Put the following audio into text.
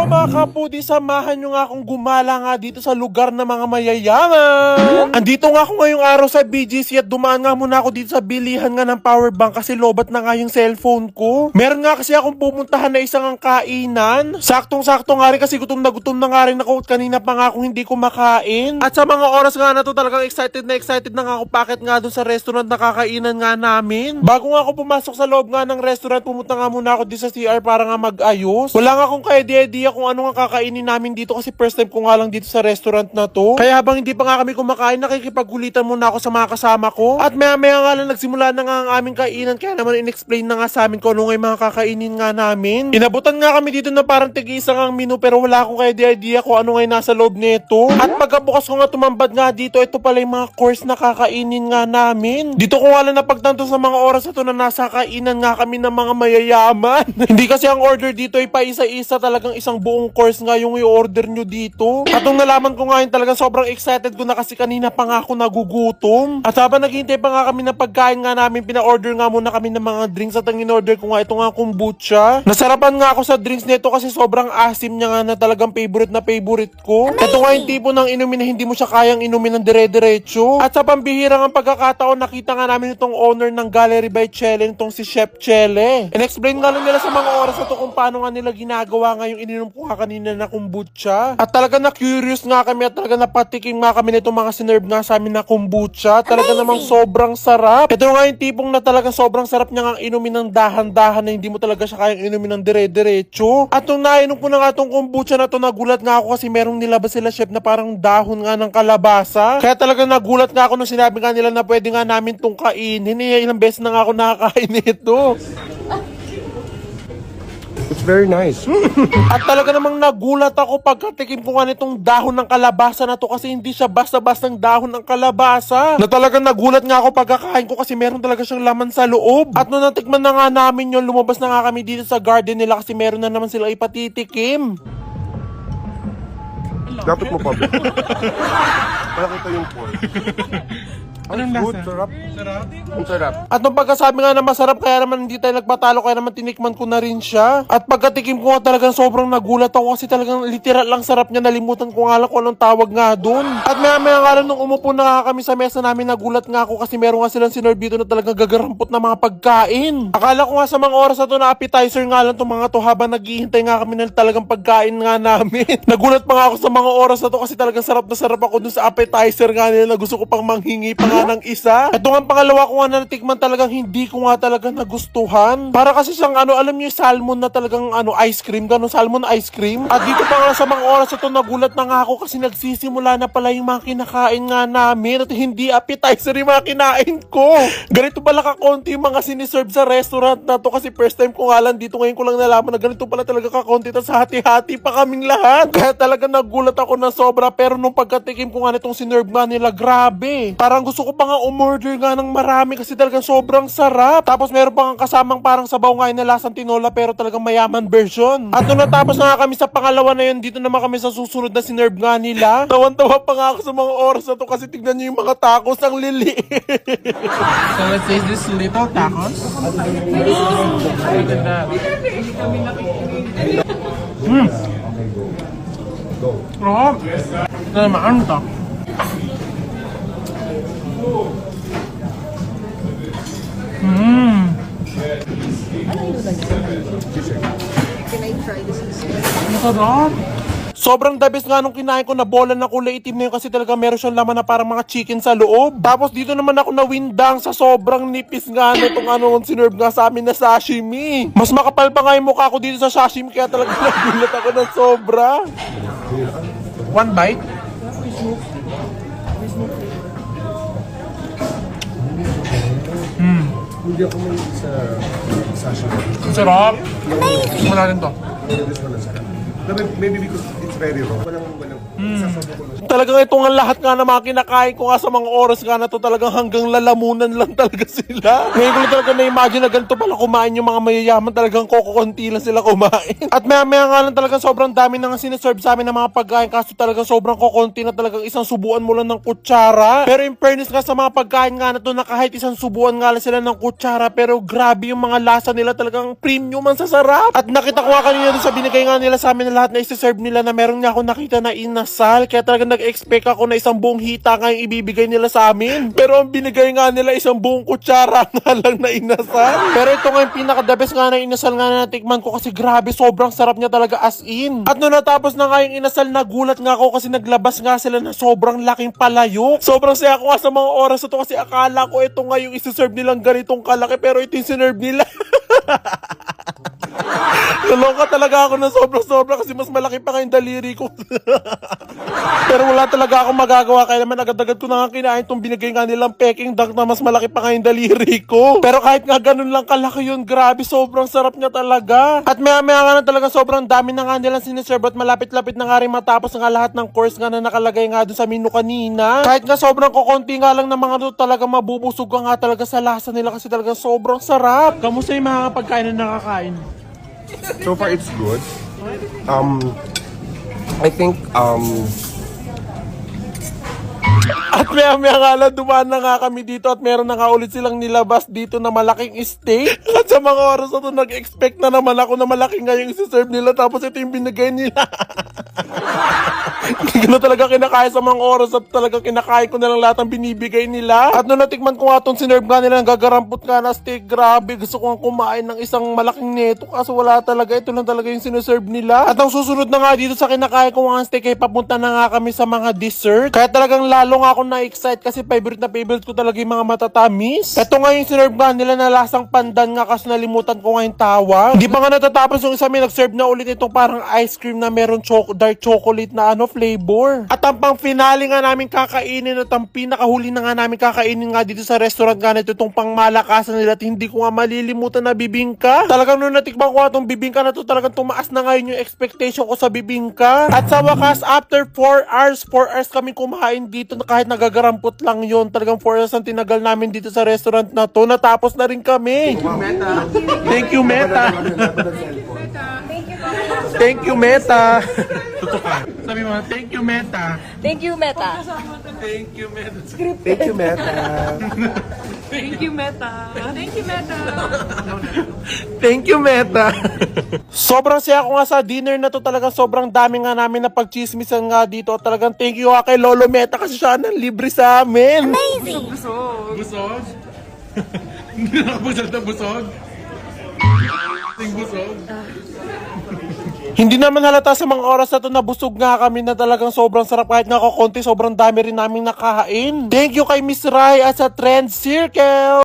Hello mga kapudi, samahan nyo nga akong gumala nga dito sa lugar ng mga mayayaman. Andito nga ako ngayong araw sa BGC at dumaan nga muna ako dito sa bilihan nga ng power bank kasi lobat na nga yung cellphone ko. Meron nga kasi akong pupuntahan na isang ang kainan. Saktong-sakto nga rin kasi gutom na nga rin ako at kanina pa nga akong hindi kumakain. At sa mga oras nga na to talagang excited na nga ako pakit nga doon sa restaurant na kakainan nga namin. Bago nga ako pumasok sa loob nga ng restaurant, pumunta nga muna ako dito sa CR para nga mag-ayos. Wala nga akong idea kung ano nga kakainin namin dito kasi first time ko nga lang dito sa restaurant na to. Kaya habang hindi pa nga kami kumakain, nakikipagkulitan muna ako sa mga kasama ko. At maya nga lang nagsimula na nga ang aming kainan, kaya naman in-explain na nga sa amin kung ano nga yung mga kakainin nga namin. Inabutan nga kami dito na parang tig-isa nga ang menu pero wala akong idea kung ano nga yung nasa loob nito. At pagkabukas ko nga tumambad nga dito, ito pala yung mga course na kakainin nga namin. Dito ko nga lang napagtanto sa mga oras na to na nasa kainan nga kami ng mga mayayaman. Hindi kasi ang order dito ay paisa-isa, talagang isang buong course nga yung i-order nyo dito. At nung nalaman ko nga yun, talagang sobrang excited ko na kasi kanina pa nga ako nagugutom. At habang naghihintay pa nga kami ng pagkain nga namin, pina-order nga muna kami ng mga drinks at ang in-order ko nga ito nga kombucha. Nasarapan nga ako sa drinks nito kasi sobrang asim niya nga na talagang favorite ko. Ito nga yung tipo ng inumin na hindi mo siya kayang inumin ng dire-diretso. At sa pambihirang ang pagkakataon, nakita nga namin itong owner ng Gallery by Chele, itong si Chef Chele. And-explain nga lang nila sa mga oras na to kung paano nga nila ginagawa nga yung ininom ko nga kanina na kombucha. At talaga na curious nga kami at talaga napatikim nga kami nitong mga sinerve nga sa amin na kombucha. Talaga namang sobrang sarap. Ito nga yung tipong na talaga sobrang sarap niya nga inumin ng dahan-dahan na hindi mo talaga siya kayang inumin ng dire-diretso. At nung nainom ko na nga itong kombucha na to, nagulat nga ako kasi merong nilabas sila chef na parang dahon nga ng kalabasa. Kaya talaga nagulat nga ako nung sinabi nga nila na pwede nga namin itong kainin. Ilang beses na nga ako nakakain nito. It's very nice. At talaga namang nagulat ako pagkatikim ko nga nitong dahon ng kalabasa na to kasi hindi siya basta-bastang dahon ng kalabasa. Na talagang nagulat nga ako pagkakain ko kasi meron talaga siyang laman sa loob. At nung natikman na nga namin yun, lumabas na nga kami dito sa garden nila kasi meron na naman sila ipatitikim. Dapat mo pa. Para kita yung pork. Anong good, lasa? sarap. Ang sarap. At nung pagkasabi nga na masarap, kaya naman hindi tayo nagpatalo, kaya naman tinikman ko na rin siya. At pagkatikim ko nga talagang sobrang nagulat ako kasi talagang literal lang sarap niya. Nalimutan ko nga lang kung anong tawag nga dun. At maya nga lang nung umupo na nga kami sa mesa namin, nagulat nga ako kasi meron nga silang sinerve dito na talagang gagarampot na mga pagkain. Akala ko nga sa mga oras na to na appetizer nga lang itong mga to habang naghihintay nga kami na talagang pagkain nga namin. Nagulat pa nga ako sa mga oras na to kasi talagang sarap na sarap ako dun sa appetizer nga nila na gusto ko pang manghingi pa nga ng isa. Ito nga pangalawa ko nga na natikman, talagang hindi ko nga talaga nagustuhan. Para kasi siyang alam niyo yung salmon na talagang ice cream, ganun salmon ice cream. At dito pa nga sa mga oras na to, nagulat na nga ako kasi nagsisimula na pala yung mga kinakain nga namin at hindi appetizer yung mga kinain ko. Ganito pala kakonti yung mga siniserve sa restaurant na to kasi first time ko nga lang dito, ngayon ko lang nalaman na ganito pala talaga kakonti, tas hati-hati pa kaming lahat. Kaya talaga nagulat ako na sobra, pero nung pagkatikim ko nga nitong sinerve nga nila, grabe. Parang gusto ko pa nga umorder nga ng marami kasi talagang sobrang sarap. Tapos meron pa nga kasamang parang sabaw nga yung lasang tinola pero talagang mayaman version. At nung natapos na nga kami sa pangalawa na yun, dito naman kami sa susunod na sinerve nga nila. Tawan-tawa pa nga ako sa mga oras na to kasi tignan nyo yung mga tacos, ang lili. So let's say this little tacos. Look at that. Oh, ito naman, ano to? Can I try this instead? Masarap. Sobrang the best nga nung kinain ko na bola na kulay itim na yun kasi talaga meron siyang laman na parang mga chicken sa loob. Tapos dito naman ako nawindang sa sobrang nipis nga na itong sinerve nga sa amin na sashimi. Mas makapal pa nga yung mukha ko dito sa sashimi kaya talaga nagulat ako ng sobra. One bite. Hindi ako may sa sashimi. Masarap. Wala rin to. This one is sarap. Maybe because it's very raw. Walang sasabaw ko lang. Talagang ito nga lahat nga na mga kinakain ko nga sa mga oras nga na to, talagang hanggang lalamunan lang talaga sila. Ngayon ko lang talaga na-imagine na ganito pala kumain yung mga mayayaman, talagang kokonti lang sila kumain. At maya-maya nga lang talagang sobrang dami na nga sinaserve sa amin ng mga pagkain, kaso talagang sobrang kokonti na, talagang isang subuan mo lang ng kutsara. Pero in fairness nga sa mga pagkain nga na to, na kahit isang subuan nga lang sila ng kutsara, pero grabe yung mga lasa nila, talagang premium ang sasarap. At nakita ko nga kanina doon sa binigay nga nila sa amin na lahat na isa-serve nila, na meron nga ako nakita na inasal, kaya talagang nag-expect ako na isang buong hita nga yung ibibigay nila sa amin. Pero ang binigay nga nila isang buong kutsara nga lang na inasal. Pero ito nga yung pinaka-the best nga na inasal nga na natikman ko, kasi grabe sobrang sarap niya talaga as in. At nung natapos na nga yung inasal, nagulat nga ako kasi naglabas nga sila na sobrang laking palayok. Sobrang saya ko nga sa mga oras na to, kasi akala ko ito nga yung isi-serve nilang ganitong kalaki, pero ito yung sinerve nila. Naloka talaga ako na sobra-sobra, kasi mas malaki pa nga yung daliri ko. Pero wala talaga akong magagawa, kaya naman agad-agad ko na nga kinain itong binigay nga nilang Peking duck na mas malaki pa nga yung daliri ko. Pero kahit nga ganun lang kalaki yun, grabe sobrang sarap niya talaga. At maya-maya nga na talaga sobrang dami na nga nilang siniserve, at malapit-lapit na nga rin matapos nga lahat ng course nga na nakalagay nga dun sa menu kanina. Kahit nga sobrang kukonti nga lang ng mga doon, talaga mabubusog ka nga talaga sa lasa nila, kasi talaga sobrang sarap. Kamusta yung mga pagkain na nakakain? So far, it's good. I think, At maya-maya nga lang, dumaan na nga kami dito, at meron na nga ulit silang nilabas dito na malaking steak. At sa mga oras na to, nag-expect na naman ako na malaki nga yung isi-serve nila, tapos ito yung binigay nila. Hindi ko na talaga kinakaya sa mga oras, at talaga kinakain ko na lang lahat ng binibigay nila. At nung natikman ko nga itong sinerve nga nila, gagarampot nga na steak, grabe, gusto ko nga kumain ng isang malaking neto, kaso wala talaga, ito lang talaga yung sineserve nila. At ang susunod na nga dito sa kinakain ko nga steak, ay papunta na nga kami sa mga dessert. Kaya talagang lalo nga ako na-excite, kasi favorite na favorite ko talaga yung mga matatamis. Ito nga yung sinerve nga nila na lasang pandan nga, kasi nalimutan ko nga yung tawag. Hindi pa nga natatapos yung isa, may nag-serve na ulit itong parang ice cream na meron dark chocolate na flavor. At ang pang finale nga namin kakainin, at ang pinakahuli na nga namin kakainin nga dito sa restaurant nga nito, itong pang malakasan nila, at hindi ko nga malilimutan na bibingka. Talagang nung natikman ko nga itong bibingka na to, talagang tumaas na ngayon yung expectation ko sa bibingka. At sa wakas, after 4 hours kami kumain dito, na kahit nagagarampot lang yun, talagang 4 hours ang tinagal namin dito sa restaurant na to, natapos na rin kami. Thank you, Meta. Thank you, Meta. Sabi mo, thank you, Meta. Thank you, Meta. Thank you, Meta. thank you, Meta. Thank you, Meta. Thank you, Meta. Thank you, Meta. Sobrang saya ko nga sa dinner na to, talagang sobrang dami nga namin na pagchismisan nga dito. At talagang thank you nga kay Lolo Meta, kasi siya nang libre sa amin. Busog? Hindi na nakabusog na busog? Busog? Hindi naman halata sa mga oras na to, nabusog nga kami, na talagang sobrang sarap, kahit nga konti, sobrang dami rin namin nakain. Thank you kay Miss Rai at sa Trend Circle.